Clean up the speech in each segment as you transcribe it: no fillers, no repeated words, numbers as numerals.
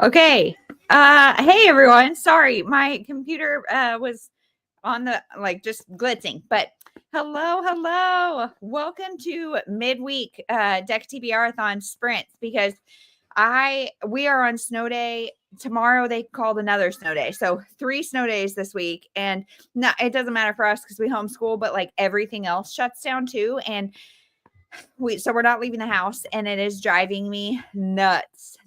Okay. Hey everyone. Sorry, my computer was on the just blitzing. But hello. Welcome to midweek Deck TBRathon sprints because we are on snow day. Tomorrow they called another snow day. So 3 snow days this week. And it doesn't matter for us because we homeschool, but like everything else shuts down too. And so we're not leaving the house, and it is driving me nuts.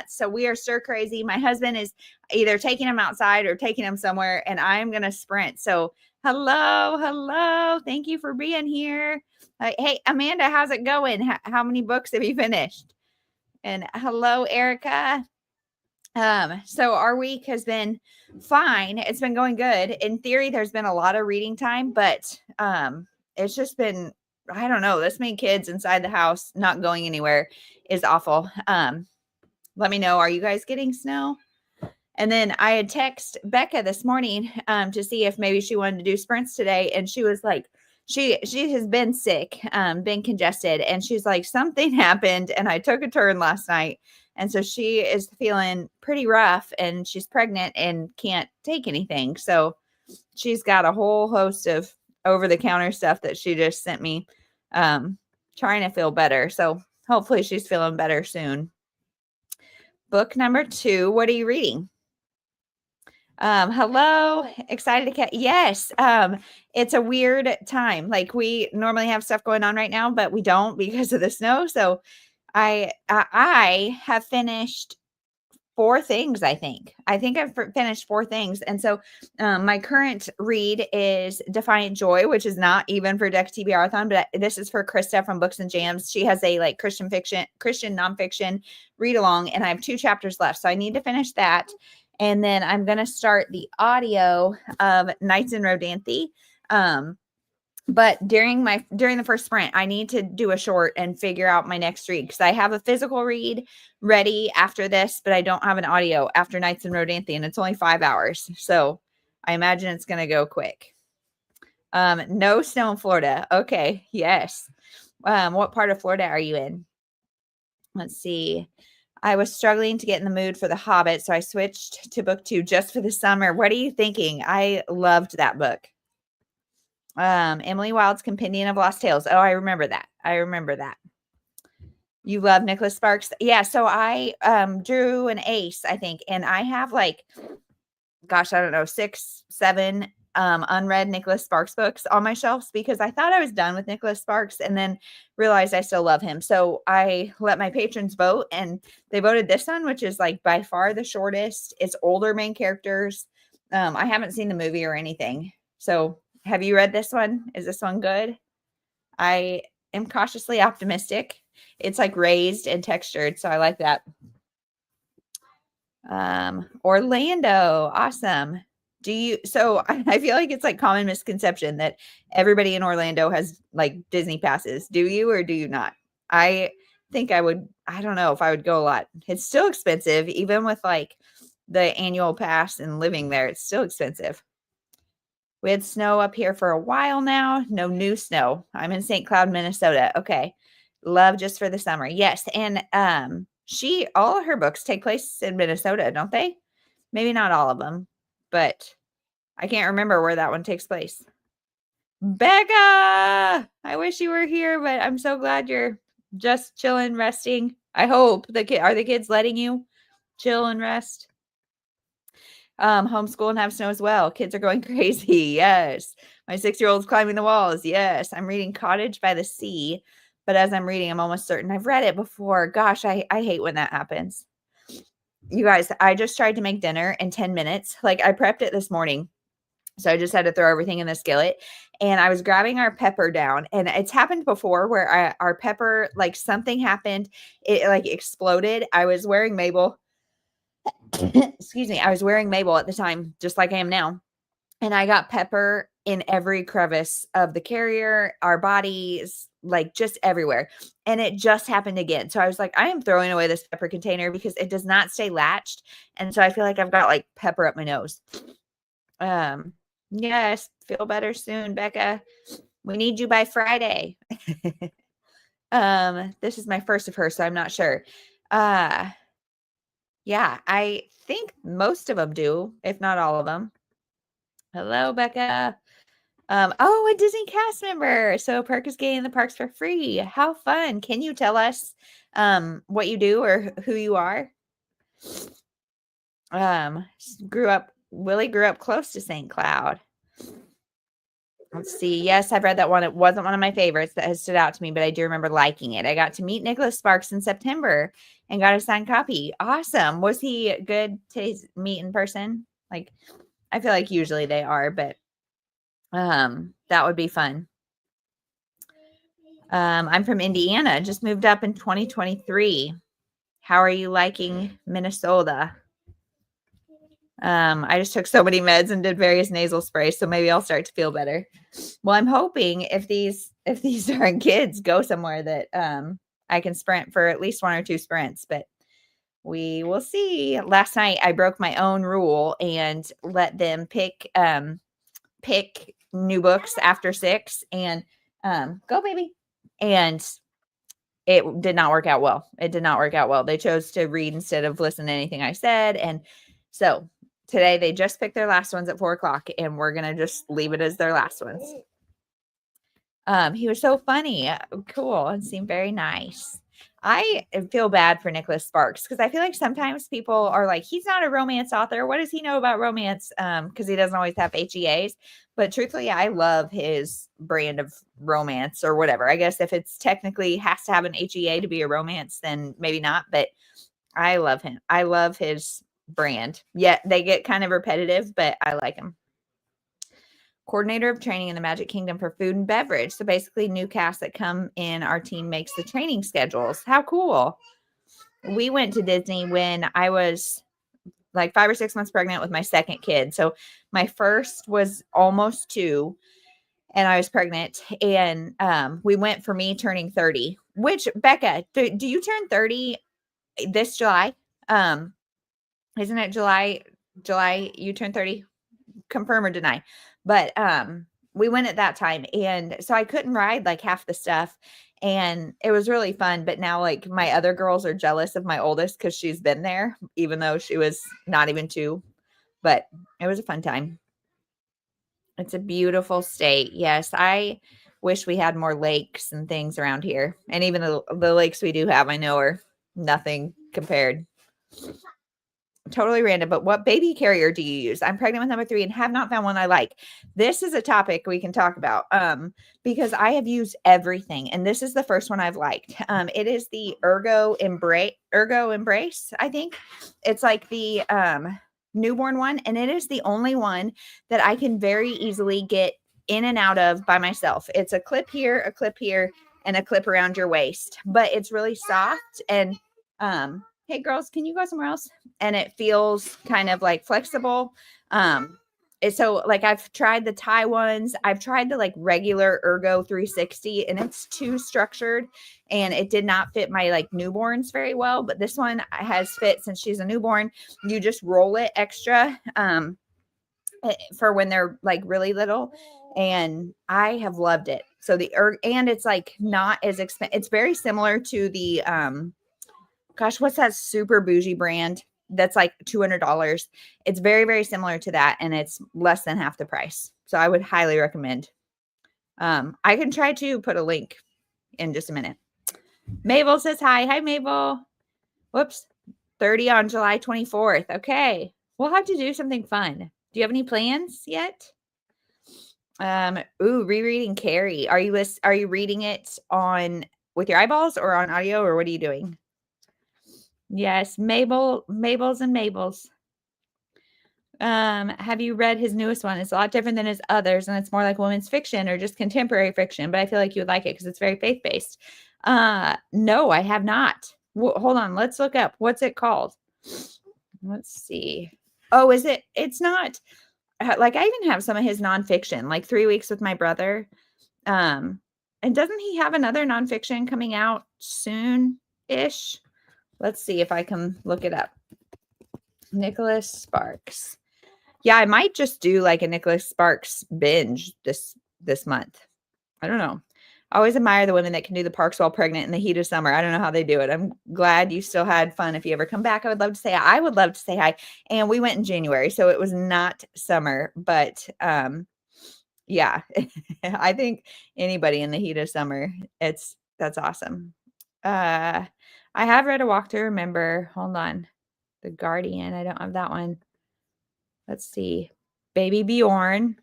So we are stir crazy. My husband is either taking him outside or taking him somewhere, and I am going to sprint. So hello. Thank you for being here. Hey, Amanda, how's it going? How many books have you finished? And hello, Erica. So our week has been fine. It's been going good. In theory, there's been a lot of reading time, but it's just been, I don't know, this many kids inside the house not going anywhere is awful. Let me know, are you guys getting snow? And then I had texted Bekah this morning to see if maybe she wanted to do sprints today, and she was like, she has been sick, been congested, and she's like, something happened, and I took a turn last night. And so she is feeling pretty rough, and she's pregnant and can't take anything. So she's got a whole host of over-the-counter stuff that she just sent me, trying to feel better. So hopefully she's feeling better soon. Book number 2. What are you reading? Hello. Excited to catch. Yes. It's a weird time. Like we normally have stuff going on right now, but we don't because of the snow. So I have finished 4 things. I think I've finished 4 things. And so my current read is Defiant Joy, which is not even for Deck TBRathon, but this is for Krista from Books and Jams. She has a like Christian nonfiction read along, and I have 2 chapters left. So I need to finish that. And then I'm going to start the audio of Nights in Rodanthe. But during the first sprint, I need to do a short and figure out my next read because I have a physical read ready after this, but I don't have an audio after Nights in Rodanthe, and it's only 5 hours. So I imagine it's going to go quick. No snow in Florida. Okay. Yes. What part of Florida are you in? Let's see. I was struggling to get in the mood for The Hobbit, so I switched to book 2 just for the summer. What are you thinking? I loved that book. Emily Wilde's Compendium of Lost Tales. Oh, I remember that. You love Nicholas Sparks? Yeah, so I drew an ace, I think, and I have like, gosh, I don't know, 6, 7 unread Nicholas Sparks books on my shelves because I thought I was done with Nicholas Sparks and then realized I still love him. So I let my patrons vote, and they voted this one, which is like by far the shortest. It's older main characters. I haven't seen the movie or anything. So have you read this one? Is this one good? I am cautiously optimistic. It's like raised and textured, so I like that. Orlando, awesome. So I feel like it's like common misconception that everybody in Orlando has like Disney passes. Do you or do you not? I think I would. I don't know if I would go a lot. It's still expensive, even with like the annual pass and living there. It's still expensive. We had snow up here for a while now. No new snow. I'm in St. Cloud, Minnesota. Okay. Love just for the summer. Yes. And all of her books take place in Minnesota, don't they? Maybe not all of them, but I can't remember where that one takes place. Bekah! I wish you were here, but I'm so glad you're just chilling, resting. I hope are the kids letting you chill and rest? Homeschool and have snow as well. Kids are going crazy. Yes. My 6-year-old's climbing the walls. Yes. I'm reading Cottage by the Sea, but as I'm reading, I'm almost certain I've read it before. Gosh, I hate when that happens. You guys, I just tried to make dinner in 10 minutes. Like I prepped it this morning. So I just had to throw everything in the skillet, and I was grabbing our pepper down, and it's happened before where our pepper, like something happened. It like exploded. I was wearing Mabel. Excuse me. I was wearing Mabel at the time, just like I am now. And I got pepper in every crevice of the carrier, our bodies, like just everywhere. And it just happened again. So I was like, I am throwing away this pepper container because it does not stay latched. And so I feel like I've got like pepper up my nose. Yes, feel better soon, Bekah. We need you by Friday. This is my first of her, so I'm not sure. Yeah, I think most of them do, if not all of them. Hello, Bekah. Oh, a Disney cast member. So perk is getting in the parks for free. How fun. Can you tell us what you do or who you are? Willie grew up close to St. Cloud. Let's see. Yes, I've read that one. It wasn't one of my favorites that has stood out to me, but I do remember liking it. I got to meet Nicholas Sparks in September and got a signed copy. Awesome. Was he good to meet in person? Like, I feel like usually they are, but that would be fun. I'm from Indiana, just moved up in 2023. How are you liking Minnesota? I just took so many meds and did various nasal sprays, so maybe I'll start to feel better. Well, I'm hoping if these darn kids go somewhere that I can sprint for at least 1 or 2 sprints, but we will see. Last night I broke my own rule and let them pick new books after 6 and go baby. And it did not work out well. It did not work out well. They chose to read instead of listen to anything I said. And so today they just picked their last ones at 4:00 and we're going to just leave it as their last ones. He was so funny. Cool. And seemed very nice. I feel bad for Nicholas Sparks because I feel like sometimes people are like, he's not a romance author. What does he know about romance? Because he doesn't always have HEAs. But truthfully, I love his brand of romance or whatever. I guess if it's technically has to have an HEA to be a romance, then maybe not. But I love him. I love his brand. Yeah, they get kind of repetitive, but I like him. Coordinator of training in the Magic Kingdom for food and beverage. So basically new cast that come in, our team makes the training schedules. How cool. We went to Disney when I was like 5 or 6 months pregnant with my second kid. So my first was almost 2 and I was pregnant and we went for me turning 30, which Bekah, do you turn 30 this July? Isn't it July you turn 30? Confirm or deny. But we went at that time and so I couldn't ride like half the stuff and it was really fun, but now like my other girls are jealous of my oldest cuz she's been there even though she was not even 2, but it was a fun time. It's a beautiful state. Yes, I wish we had more lakes and things around here. And even the lakes we do have I know are nothing compared. Totally random, but what baby carrier do you use? I'm pregnant with number 3 and have not found one I like. This is a topic we can talk about because I have used everything and this is the first one I've liked. It is the Ergo Embrace, I think. It's like the newborn one and it is the only one that I can very easily get in and out of by myself. It's a clip here, and a clip around your waist, but it's really soft and hey girls, can you go somewhere else? And it feels kind of like flexible. So like I've tried the Thai ones. I've tried the like regular Ergo 360 and it's too structured and it did not fit my like newborns very well. But this one has fit since she's a newborn. You just roll it extra for when they're like really little. And I have loved it. So and it's like not as expensive. It's very similar to the gosh, what's that super bougie brand that's like $200? It's very, very similar to that, and it's less than half the price. So I would highly recommend. I can try to put a link in just a minute. Mabel says hi. Hi, Mabel. Whoops. 30 on July 24th. Okay. We'll have to do something fun. Do you have any plans yet? Rereading Carrie. Are you reading it with your eyeballs or on audio, or what are you doing? Yes, Mabel's and Mabel's. Have you read his newest one? It's a lot different than his others, and it's more like women's fiction or just contemporary fiction, but I feel like you would like it because it's very faith-based. No, I have not. Hold on, let's look up. What's it called? Let's see. Oh, is it? It's not. Like I even have some of his nonfiction, like 3 Weeks with My Brother. And doesn't he have another nonfiction coming out soon-ish? Let's see if I can look it up. Nicholas Sparks. Yeah, I might just do like a Nicholas Sparks binge this month. I don't know. I always admire the women that can do the parks while pregnant in the heat of summer. I don't know how they do it. I'm glad you still had fun. If you ever come back, I would love to say hi. I would love to say hi. And we went in January, so it was not summer, but yeah, I think anybody in the heat of summer, that's awesome. I have read A Walk to Remember. Hold on. The Guardian. I don't have that one. Let's see. Baby Bjorn.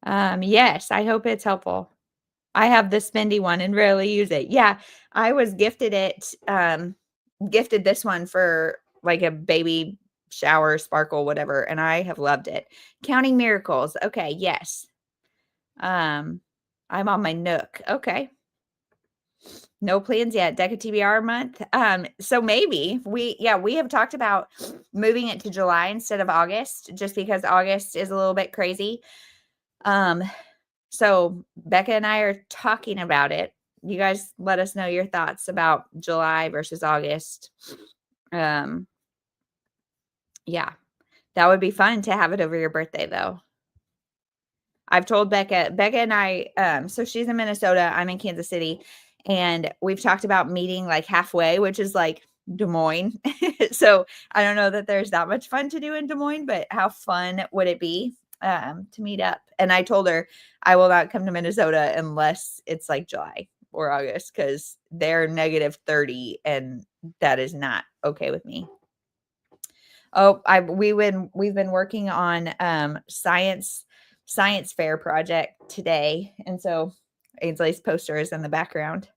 Yes, I hope it's helpful. I have the spendy one and rarely use it. Yeah, I was gifted gifted this one for like a baby shower, sparkle, whatever, and I have loved it. Counting Miracles. Okay, yes. I'm on my Nook. Okay. No plans yet. Deca TBR month. So maybe we have talked about moving it to July instead of August, just because August is a little bit crazy. So Bekah and I are talking about it. You guys let us know your thoughts about July versus August. Yeah, that would be fun to have it over your birthday though. I've told Bekah and I, so she's in Minnesota, I'm in Kansas City, and we've talked about meeting like halfway, which is like Des Moines. So I don't know that there's that much fun to do in Des Moines, but how fun would it be to meet up? And I told her I will not come to Minnesota unless it's like July or August because they're -30 and that is not okay with me. Oh, we've been working on science fair project today, and so Ainsley's poster is in the background.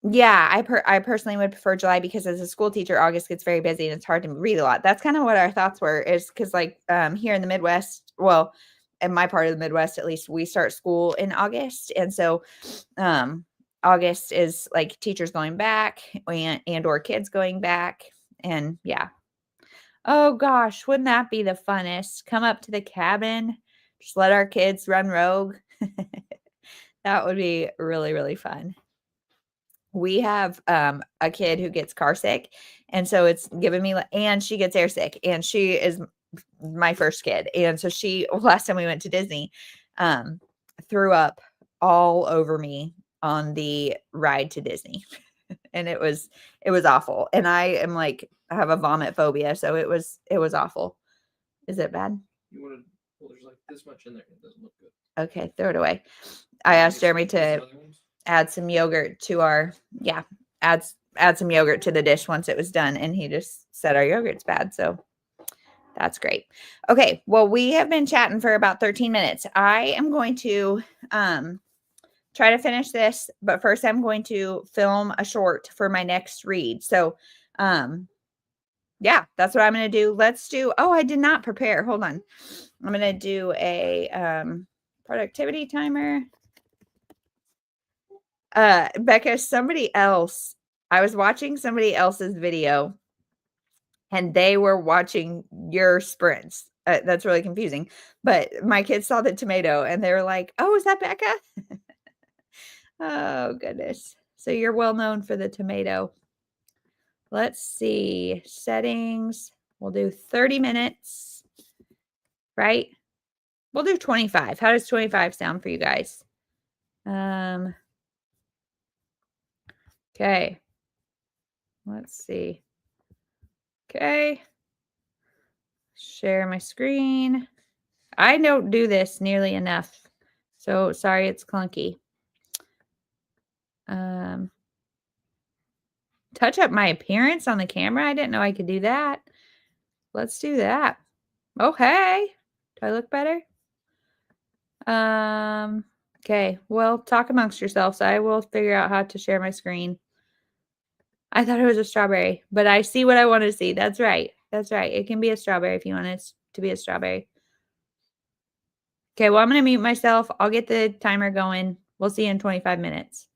Yeah, I personally would prefer July because as a school teacher, August gets very busy and it's hard to read a lot. That's kind of what our thoughts were, is because like here in the Midwest, well, in my part of the Midwest at least, we start school in August, and so August is like teachers going back and or kids going back, and yeah. Oh gosh, wouldn't that be the funnest? Come up to the cabin, just let our kids run rogue. That would be really, really fun. We have a kid who gets car sick, and so it's giving me, and she gets air sick, and she is my first kid. And so she, last time we went to Disney, um, threw up all over me on the ride to Disney. And it was awful. And I am like, I have a vomit phobia, so it was awful. Is it bad? You want to? Well, there's like this much in there. It doesn't look good. Okay, throw it away. I asked Jeremy to add some yogurt to our add some yogurt to the dish once it was done, and he just said our yogurt's bad. So that's great. Okay, well, we have been chatting for about 13 minutes. I am going to try to finish this, but first I'm going to film a short for my next read. So, yeah, that's what I'm going to do. Let's do, oh, I did not prepare. Hold on. I'm going to do a productivity timer. Bekah, I was watching somebody else's video and they were watching your sprints. That's really confusing. But my kids saw the tomato and they were like, oh, is that Bekah? Oh, goodness. So you're well known for the tomato. Let's see. Settings. We'll do 30 minutes, right? We'll do 25. How does 25 sound for you guys? Okay. Let's see. Okay. Share my screen. I don't do this nearly enough. So sorry it's clunky. Touch up my appearance on the camera. I didn't know I could do that. Let's do that. Okay. Do I look better? Okay. Well, talk amongst yourselves. I will figure out how to share my screen. I thought it was a strawberry, but I see what I want to see. That's right. That's right. It can be a strawberry if you want it to be a strawberry. Okay, well, I'm going to mute myself. I'll get the timer going. We'll see you in 25 minutes.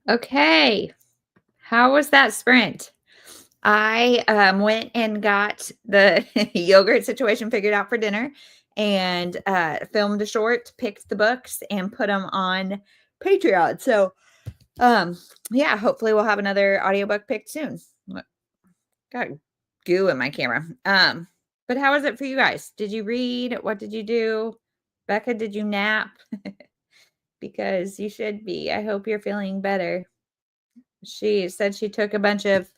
Okay. How was that sprint? I went and got the yogurt situation figured out for dinner and filmed a short, picked the books, and put them on Patreon. So, yeah, hopefully we'll have another audiobook picked soon. Got goo in my camera. But how was it for you guys? Did you read? What did you do? Bekah, did you nap? Because you should be. I hope you're feeling better. She said she took a bunch of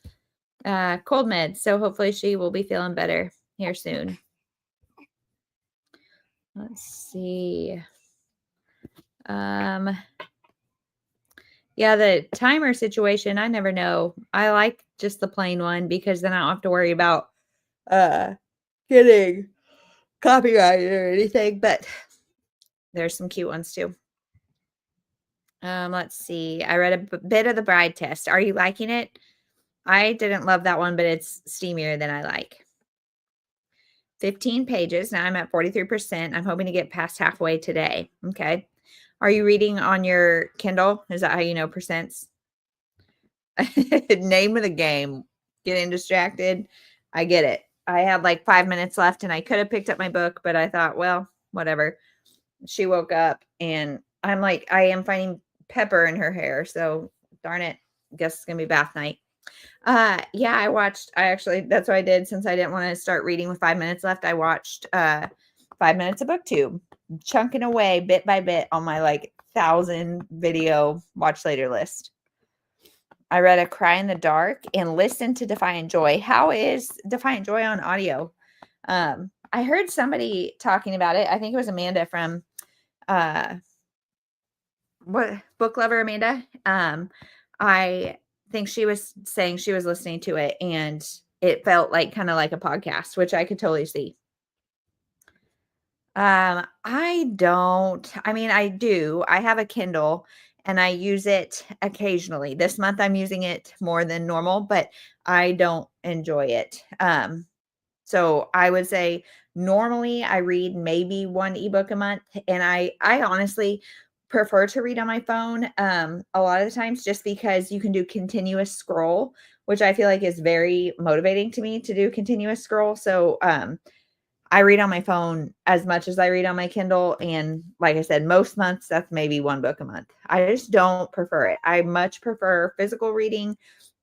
cold meds, so hopefully she will be feeling better here soon. Let's see. Yeah, the timer situation, I never know. I like just the plain one because then I don't have to worry about getting copyrighted or anything, but there's some cute ones too. Let's see. I read a bit of The Bride Test. Are you liking it? I didn't love that one, but it's steamier than I like. 15 pages. Now I'm at 43%. I'm hoping to get past halfway today. Okay. Are you reading on your Kindle? Is that how you know percents? Name of the game. Getting distracted. I get it. I had like 5 minutes left and I could have picked up my book, but I thought, well, whatever. She woke up and I'm like, I am finding pepper in her hair. So darn it. Guess it's going to be bath night. Yeah, that's what I did since I didn't want to start reading with 5 minutes left. I watched 5 minutes of BookTube, chunking away bit by bit on my like 1,000 video watch later list. I read A Cry in the Dark and listened to Defiant Joy. How is Defiant Joy on audio? I heard somebody talking about it. I think it was Amanda from what Book Lover Amanda. I think she was saying she was listening to it and it felt like kind of like a podcast, which I could totally see. I do. I have a Kindle and I use it occasionally. This month I'm using it more than normal, but I don't enjoy it. So I would say normally I read maybe one ebook a month, and I honestly prefer to read on my phone a lot of the times just because you can do continuous scroll, which I feel like is very motivating to me to do continuous scroll. So I read on my phone as much as I read on my Kindle, and like I said, most months that's maybe one book a month. I just don't prefer it. I much prefer physical reading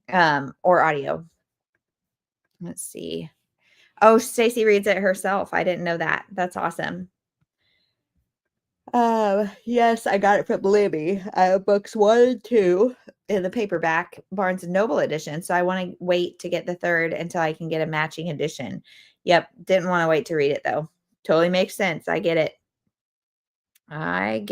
or audio. Let's see. Oh, Stacy reads it herself. I didn't know that. That's awesome. Yes, I got it from Libby. Books 1 and 2 in the paperback Barnes and Noble edition. So I want to wait to get the third until I can get a matching edition. Yep, didn't want to wait to read it though. Totally makes sense. I get it. I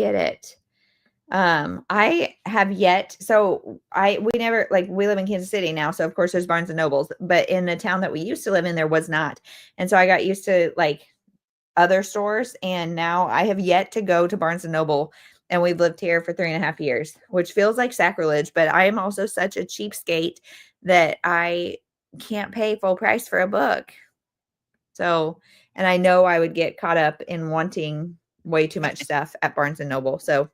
have yet. So we never like we live in Kansas City now, so of course there's Barnes and Nobles, but in the town that we used to live in, there was not. And so I got used to like other stores, and now I have yet to go to Barnes and Noble, and we've lived here for 3.5 years, which feels like sacrilege, but I am also such a cheapskate that I can't pay full price for a book. So, and I know I would get caught up in wanting way too much stuff at Barnes and Noble. So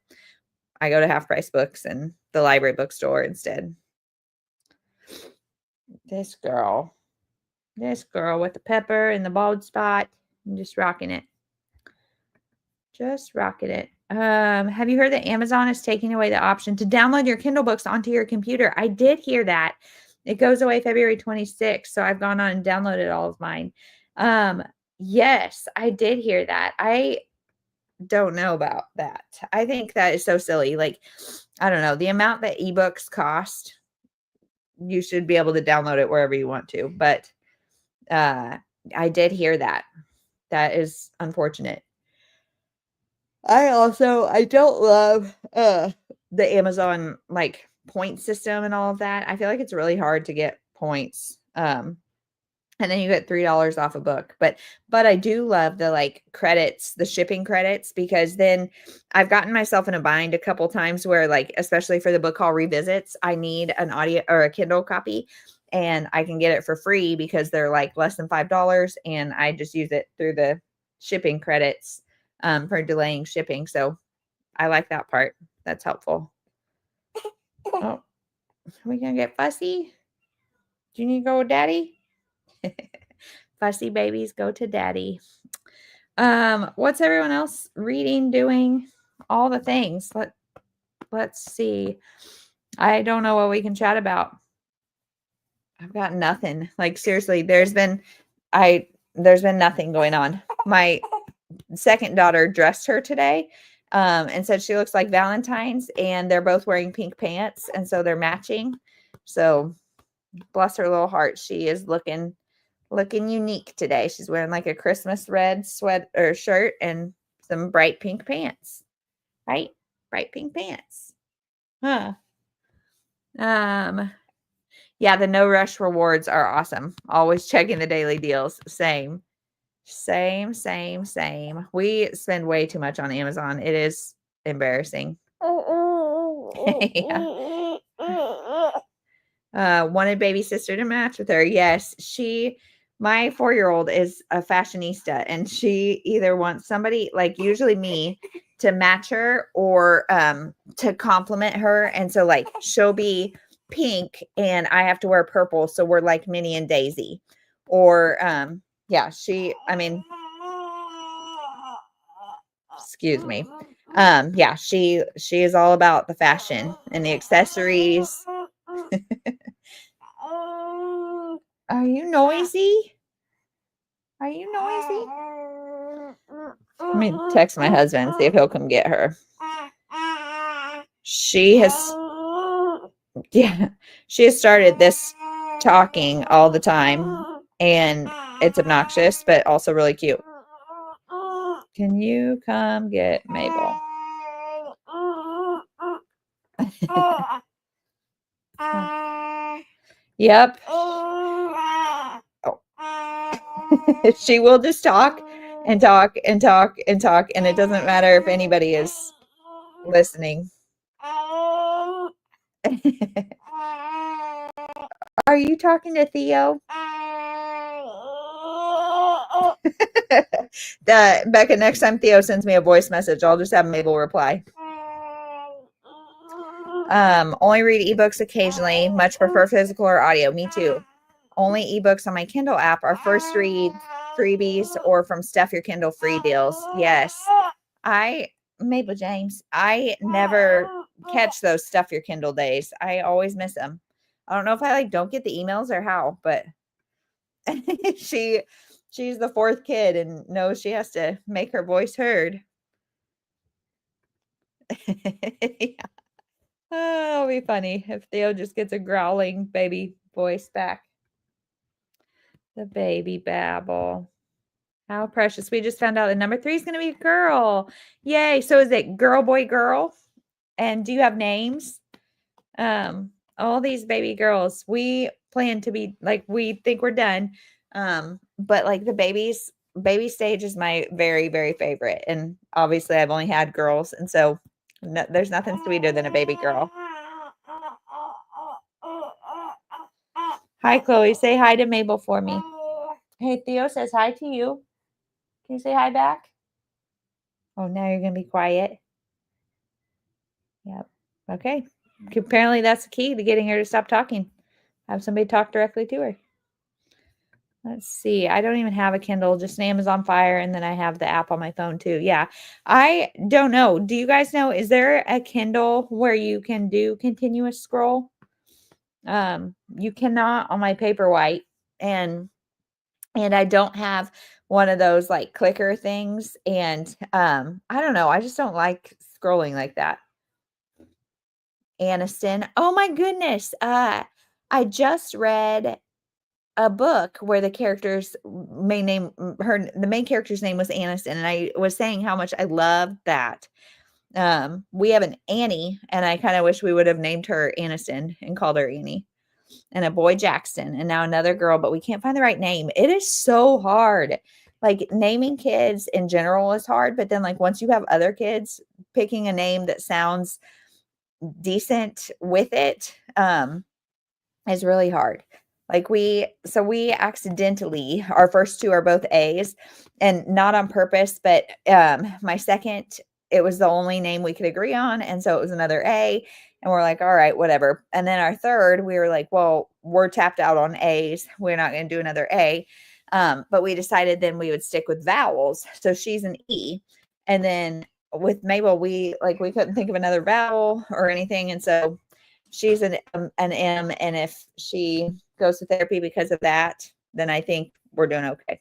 I go to Half Price Books and the library bookstore instead. This girl with the pepper and the bald spot, I'm just rocking it. Just rocking it. Have you heard that Amazon is taking away the option to download your Kindle books onto your computer? I did hear that. It goes away February 26th, so I've gone on and downloaded all of mine. Yes, I did hear that. I don't know about that. I think that is so silly. Like, I don't know, the amount that ebooks cost, you should be able to download it wherever you want to. But I did hear that. That is unfortunate. I don't love the Amazon like point system and all of that. I feel like it's really hard to get points. And then you get $3 off a book. But I do love the like credits, the shipping credits, because then I've gotten myself in a bind a couple times where like, especially for the book haul revisits, I need an audio or a Kindle copy, and I can get it for free because they're like less than $5, and I just use it through the shipping credits for delaying shipping. So I like that part. That's helpful. Oh, we gonna get fussy? Do you need to go with daddy? Fussy babies go to daddy. What's everyone else reading, doing? All the things. Let's see. I don't know what we can chat about. I've got nothing. Like seriously, there's been nothing going on. My second daughter dressed her today and said she looks like Valentine's, and they're both wearing pink pants, and so they're matching. So bless her little heart, she is looking unique today. She's wearing like a Christmas red shirt and some bright pink pants. Right? Bright pink pants. Huh. Yeah, the no rush rewards are awesome. Always checking the daily deals. Same. We spend way too much on Amazon. It is embarrassing. Yeah. Wanted baby sister to match with her. Yes, my 4-year-old is a fashionista, and she either wants somebody, like usually me, to match her or to compliment her. And so like she'll be pink and I have to wear purple, so we're like Minnie and Daisy. Or yeah, excuse me. Yeah, she is all about the fashion and the accessories. Are you noisy? Are you noisy? Let me text my husband, see if he'll come get her. She has started this talking all the time, and it's obnoxious, but also really cute. Can you come get Mabel? Yep. Oh. She will just talk and talk and talk and talk, and it doesn't matter if anybody is listening. Are you talking to Theo? Bekah, next time Theo sends me a voice message, I'll just have Mabel reply. Only read ebooks occasionally. Much prefer physical or audio. Me too. Only ebooks on my Kindle app are first read, freebies, or from Stuff Your Kindle free deals. Yes. Mabel James, I never catch those Stuff Your Kindle days. I always miss them. I don't know if I don't get the emails or how, but she's the 4th kid and knows she has to make her voice heard. Yeah. Oh, it'll be funny if Theo just gets a growling baby voice back. The baby babble. How precious. We just found out that number 3 is going to be a girl. Yay. So is it girl, boy, girl? And do you have names? All these baby girls, we plan to be like, we think we're done. But like the baby stage is my very, very favorite. And obviously I've only had girls. And so there's nothing sweeter than a baby girl. Hi, Chloe. Say hi to Mabel for me. Hey, Theo says hi to you. Can you say hi back? Oh, now you're going to be quiet. Yep. Okay. Apparently that's the key to getting her to stop talking. Have somebody talk directly to her. Let's see. I don't even have a Kindle, just an Amazon Fire, and then I have the app on my phone too. Yeah. I don't know. Do you guys know, is there a Kindle where you can do continuous scroll? You cannot on my Paperwhite, and I don't have one of those like clicker things, and I don't know. I just don't like scrolling like that. Aniston. Oh my goodness. I just read a book where the main character's name was Aniston, and I was saying how much I love that. We have an Annie, and I kind of wish we would have named her Aniston and called her Annie. And a boy Jackson, and now another girl, but we can't find the right name. It is so hard. Like naming kids in general is hard, but then like once you have other kids, picking a name that sounds decent with it is really hard. Like we accidentally, our first 2 are both A's, and not on purpose, but my second it was the only name we could agree on. And so it was another A. And we're like, all right, whatever. And then our third, we were like, well, we're tapped out on A's. We're not going to do another A. But we decided then we would stick with vowels. So she's an E. And then with Mabel, we couldn't think of another vowel or anything. And so she's an M. And if she goes to therapy because of that, then I think we're doing okay.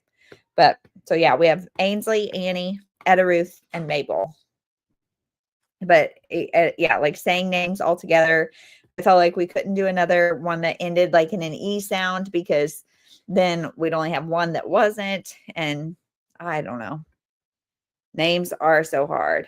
But so yeah, we have Ainsley, Annie, Etta Ruth, and Mabel. But yeah, like saying names all together, I felt like we couldn't do another one that ended like in an E sound, because then we'd only have one that wasn't. And I don't know. Names are so hard.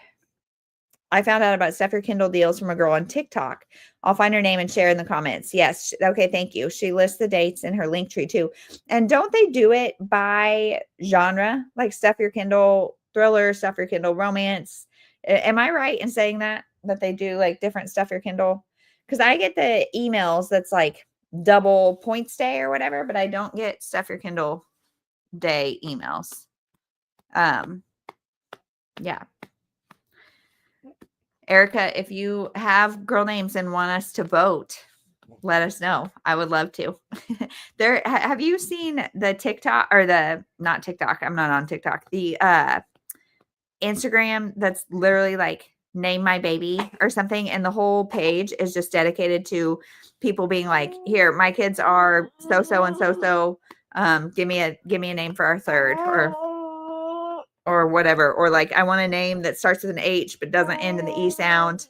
I found out about Stuff Your Kindle deals from a girl on TikTok. I'll find her name and share in the comments. Yes. Okay. Thank you. She lists the dates in her link tree too. And don't they do it by genre? Like Stuff Your Kindle thriller, Stuff Your Kindle romance. Am I right in saying that they do like different Stuff Your Kindle? Because I get the emails that's like double points day or whatever, but I don't get Stuff Your Kindle day emails. Yeah. Erica, if you have girl names and want us to vote, let us know. I would love to. Have you seen the TikTok or not TikTok? I'm not on TikTok. The Instagram that's literally like name my baby or something. And the whole page is just dedicated to people being like, here, my kids are so and so. Give me a name for our third or whatever. Or like, I want a name that starts with an H, but doesn't end in the E sound.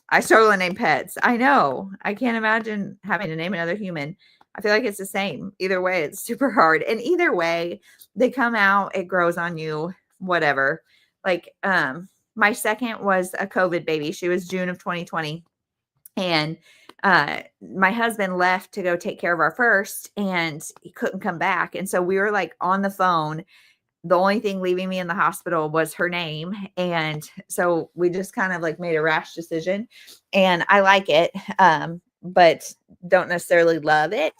I struggle to name pets. I know. I can't imagine having to name another human. I feel like it's the same. Either way, it's super hard. And either way, they come out, it grows on you, whatever. Like, my second was a COVID baby. She was June of 2020. And my husband left to go take care of our first, and he couldn't come back. And so we were like on the phone. The only thing leaving me in the hospital was her name. And so we just kind of like made a rash decision, and I like it, but don't necessarily love it.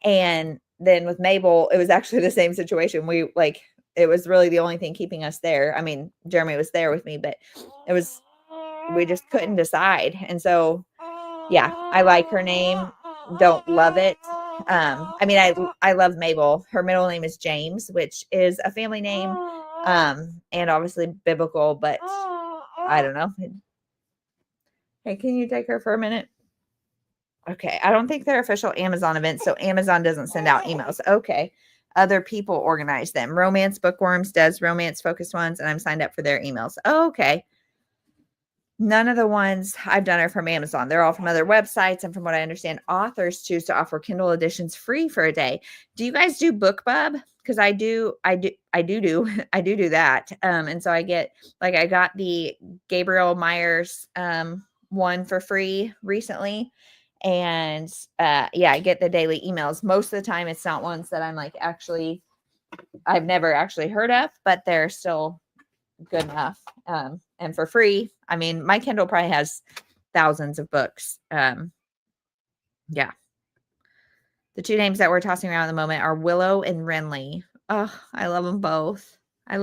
And then with Mabel, it was actually the same situation. It was really the only thing keeping us there. I mean, Jeremy was there with me, but we just couldn't decide. And so, yeah, I like her name. Don't love it. I mean, I love Mabel. Her middle name is James, which is a family name, and obviously biblical, but I don't know. Hey, can you take her for a minute? Okay. I don't think they're official Amazon events, so Amazon doesn't send out emails. Okay. Other people organize them. Romance Bookworms does romance focused ones, and I'm signed up for their emails. Oh, okay. None of the ones I've done are from Amazon. They're all from other websites. And from what I understand, authors choose to offer Kindle editions free for a day. Do you guys do BookBub? Because I do that. And so I got the Gabriel Myers one for free recently. And yeah, I get the daily emails. Most of the time it's not ones that I'm like I've never actually heard of, but they're still good enough. And for free. I mean, my Kindle probably has thousands of books. Yeah. The two names that we're tossing around at the moment are Willow and Renly. Oh, I love them both. I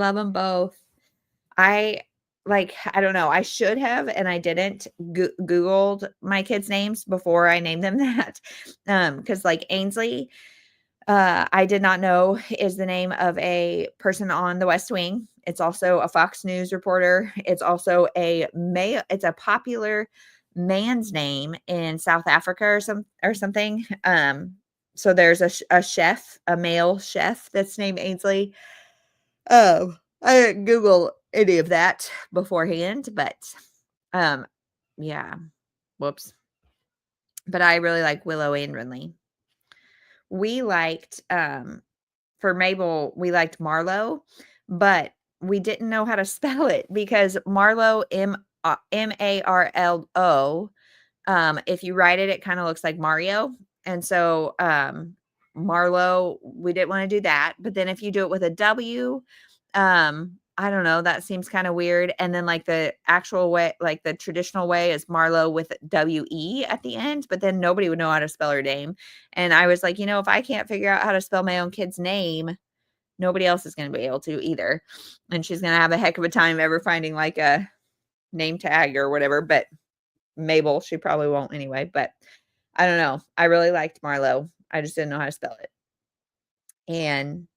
don't know. I should have, and I didn't Googled my kids' names before I named them that. Because like Ainsley, I did not know is the name of a person on the West Wing. It's also a Fox News reporter. It's also it's a popular man's name in South Africa or something. So there's a chef, a male chef that's named Ainsley. I didn't Google any of that beforehand, but yeah. Whoops. But I really like Willow and Renly. We liked for Mabel, we liked Marlowe, but we didn't know how to spell it because Marlowe, Marlo, if you write it, it kind of looks like Mario. And so Marlowe, we didn't want to do that. But then if you do it with a W, I don't know, that seems kind of weird. And then like the actual way, like the traditional way is Marlowe with W-E at the end, but then nobody would know how to spell her name. And I was like, if I can't figure out how to spell my own kid's name, nobody else is going to be able to either. And she's going to have a heck of a time ever finding like a name tag or whatever. But Mabel, she probably won't anyway. But I don't know. I really liked Marlo. I just didn't know how to spell it. And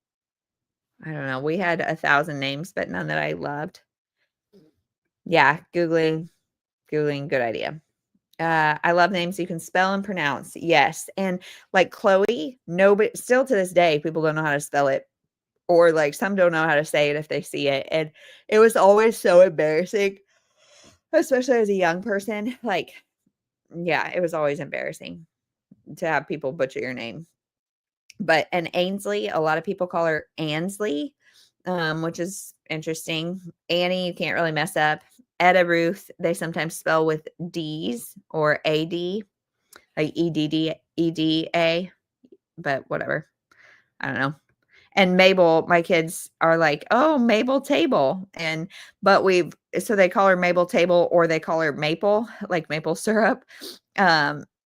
I don't know. We had 1,000 names, but none that I loved. Yeah, Googling, good idea. I love names you can spell and pronounce. Yes. And like Chloe, nobody, still to this day, people don't know how to spell it. Or like some don't know how to say it if they see it. And it was always so embarrassing, especially as a young person. Like, yeah, it was always embarrassing to have people butcher your name. But and Ainsley, a lot of people call her Ansley, which is interesting. Annie, you can't really mess up. Etta Ruth, they sometimes spell with D's or AD, like EDDA, but whatever. I don't know. And Mabel, my kids are like, oh, Mabel Table. But so they call her Mabel Table or they call her Maple, like maple syrup,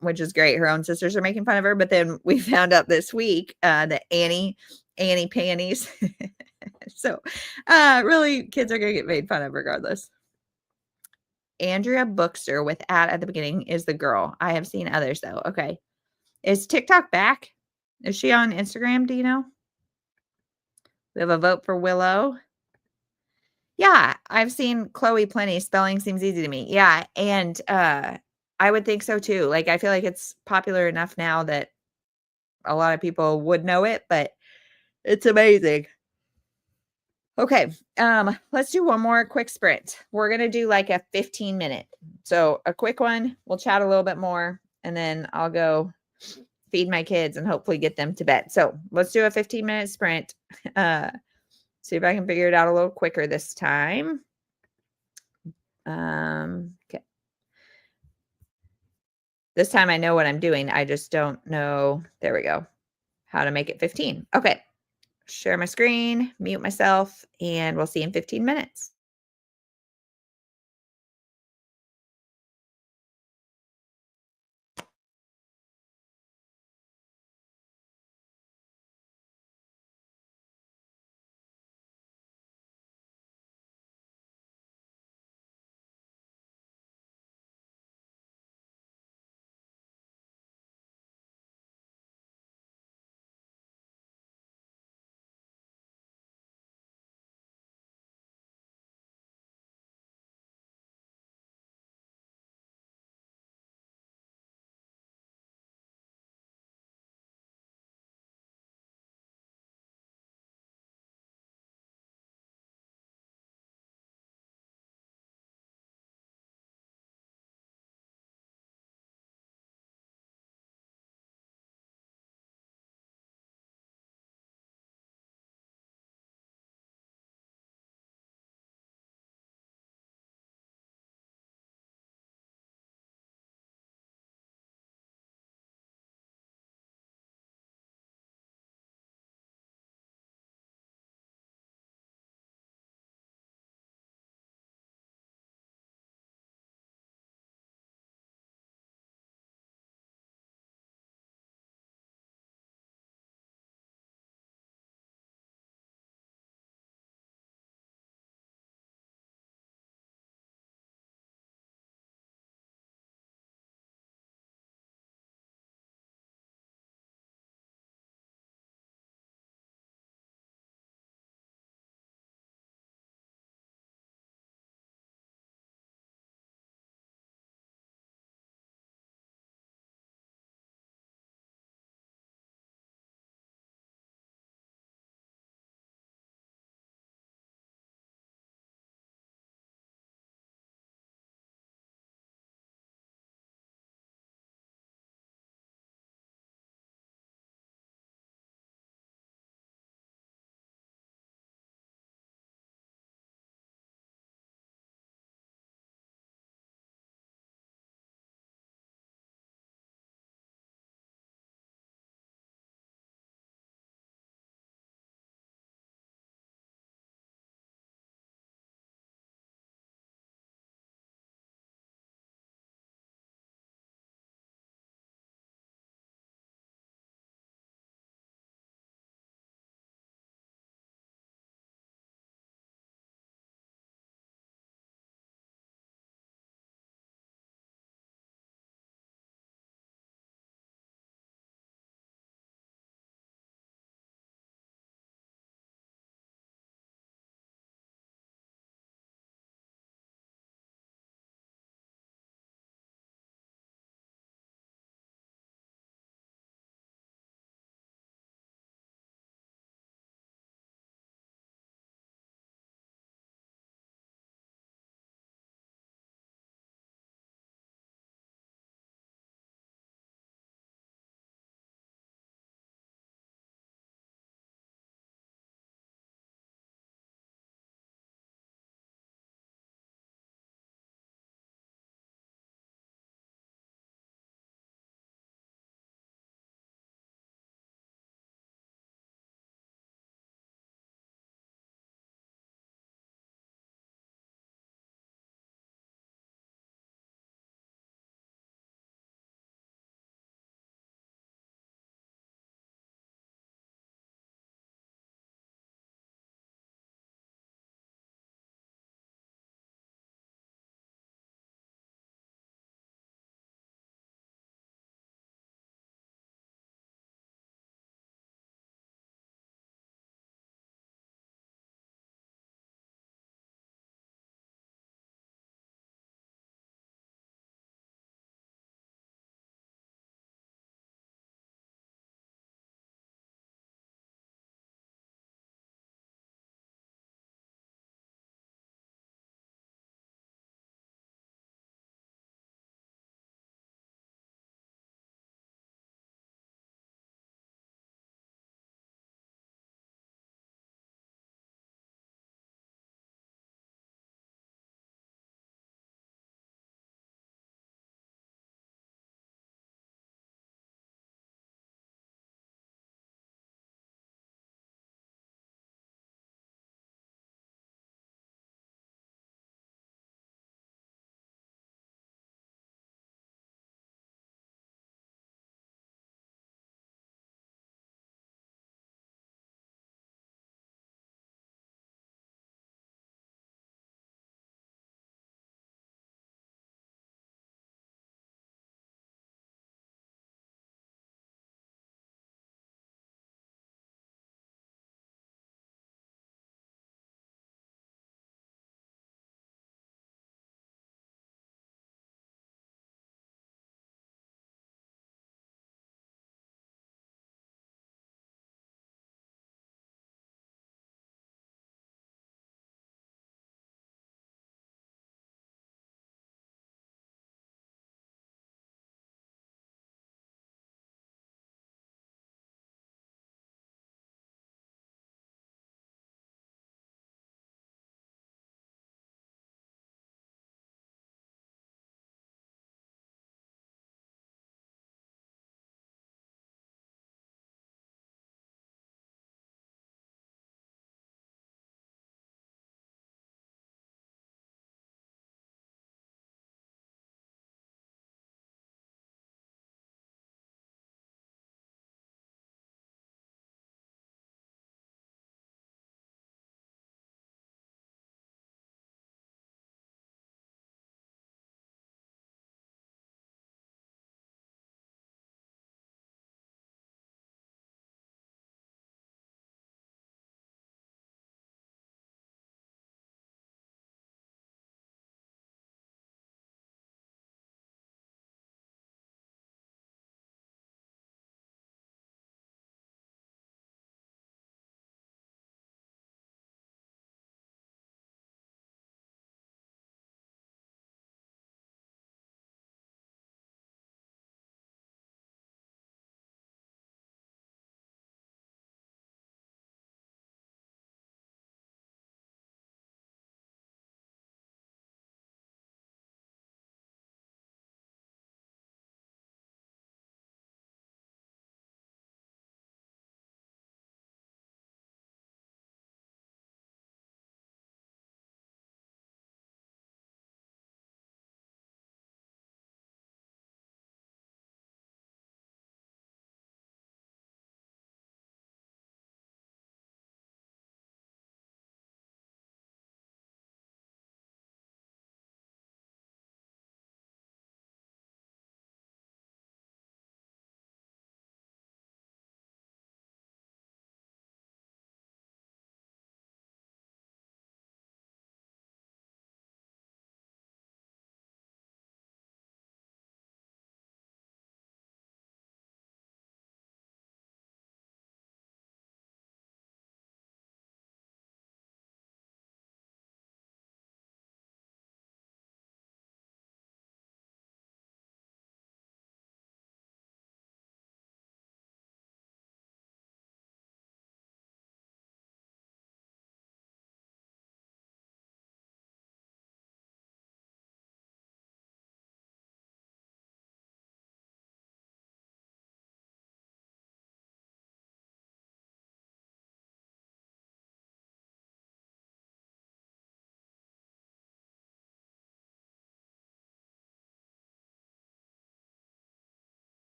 which is great. Her own sisters are making fun of her. But then we found out this week that Annie Panties. So really, kids are going to get made fun of regardless. Andrea Bookster with at the beginning is the girl. I have seen others though. Okay. Is TikTok back? Is she on Instagram? Do you know? We have a vote for Willow. Yeah, I've seen Chloe plenty. Spelling seems easy to me. Yeah, and I would think so too. Like I feel like it's popular enough now that a lot of people would know it, but it's amazing. Okay, let's do one more quick sprint. We're gonna do like a 15-minute. So a quick one. We'll chat a little bit more, and then I'll go feed my kids and hopefully get them to bed. So let's do a 15-minute sprint. See if I can figure it out a little quicker this time. Okay. This time I know what I'm doing. I just don't know. There we go. How to make it 15. Okay. Share my screen, mute myself, and we'll see you in 15 minutes.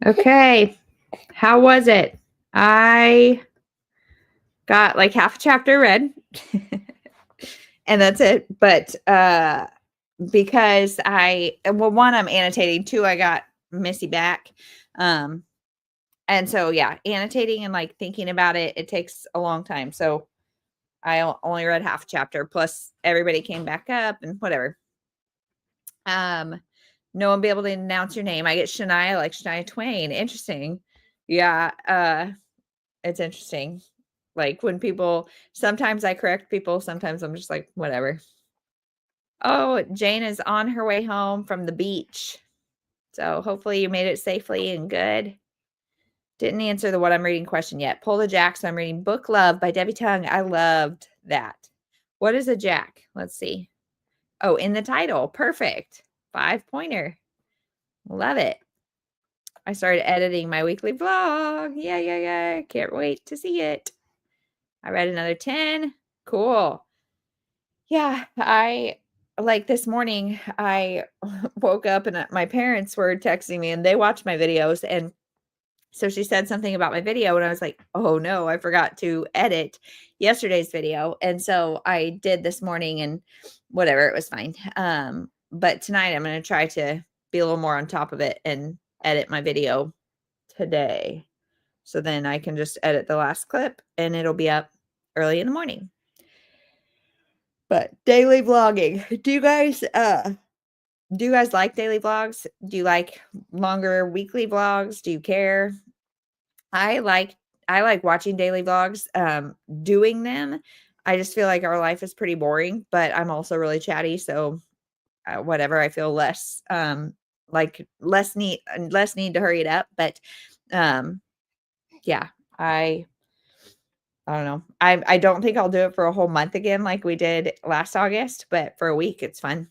Okay. How was it? I got like half a chapter read and that's it. But because one, I'm annotating, two, I got Missy back. And so yeah, annotating and like thinking about it, it takes a long time. So I only read half a chapter, plus everybody came back up and whatever. No one be able to announce your name. I get Shania, like Shania Twain. Interesting. Yeah. It's interesting. Like when people, sometimes I correct people, sometimes I'm just like, whatever. Oh, Jane is on her way home from the beach. So hopefully you made it safely and good. Didn't answer the what I'm reading question yet. Pull the Jack. So I'm reading Book Love by Debbie Tung. I loved that. What is a Jack? Let's see. Oh, in the title. Perfect. 5-pointer. Love it. I started editing my weekly vlog. Yeah. Can't wait to see it. I read another 10. Cool. Yeah, I like this morning, I woke up and my parents were texting me and they watch my videos. And so she said something about my video and I was like, oh no, I forgot to edit yesterday's video. And so I did this morning and whatever, it was fine. But tonight I'm going to try to be a little more on top of it and edit my video today. So then I can just edit the last clip and it'll be up early in the morning. But daily vlogging. Do you guys like daily vlogs? Do you like longer weekly vlogs? Do you care? I like watching daily vlogs. Doing them, I just feel like our life is pretty boring, but I'm also really chatty, so whatever, I feel less like less need to hurry it up, but yeah, I don't know. I don't think I'll do it for a whole month again like we did last August, but for a week it's fun.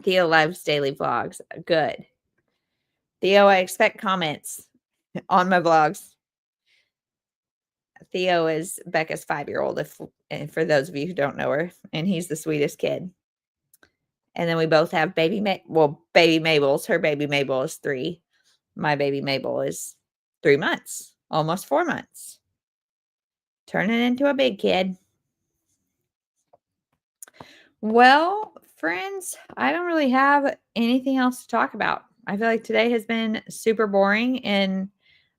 Theo loves daily vlogs. Good. Theo, I expect comments on my vlogs. Theo is Becca's 5-year-old, if for those of you who don't know her, and he's the sweetest kid. And then we both have baby Mabel's. Her baby Mabel is 3. My baby Mabel is 3 months, almost 4 months. Turning into a big kid. Well, friends, I don't really have anything else to talk about. I feel like today has been super boring, and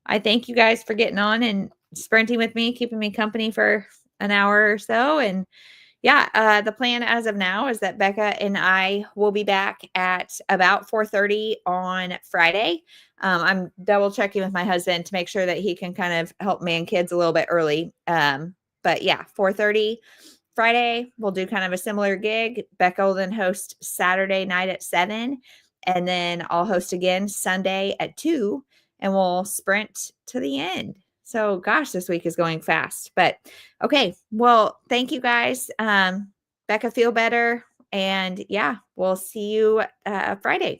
I thank you guys for getting on and sprinting with me, keeping me company for an hour or so. And yeah, the plan as of now is that Bekah and I will be back at about 4:30 on Friday. I'm double checking with my husband to make sure that he can kind of help man kids a little bit early. But yeah, 4:30 Friday, we'll do kind of a similar gig. Bekah will then host Saturday night at 7, and then I'll host again Sunday at 2, and we'll sprint to the end. So gosh, this week is going fast, but okay. Well, thank you guys. Bekah, feel better. And yeah, we'll see you Friday.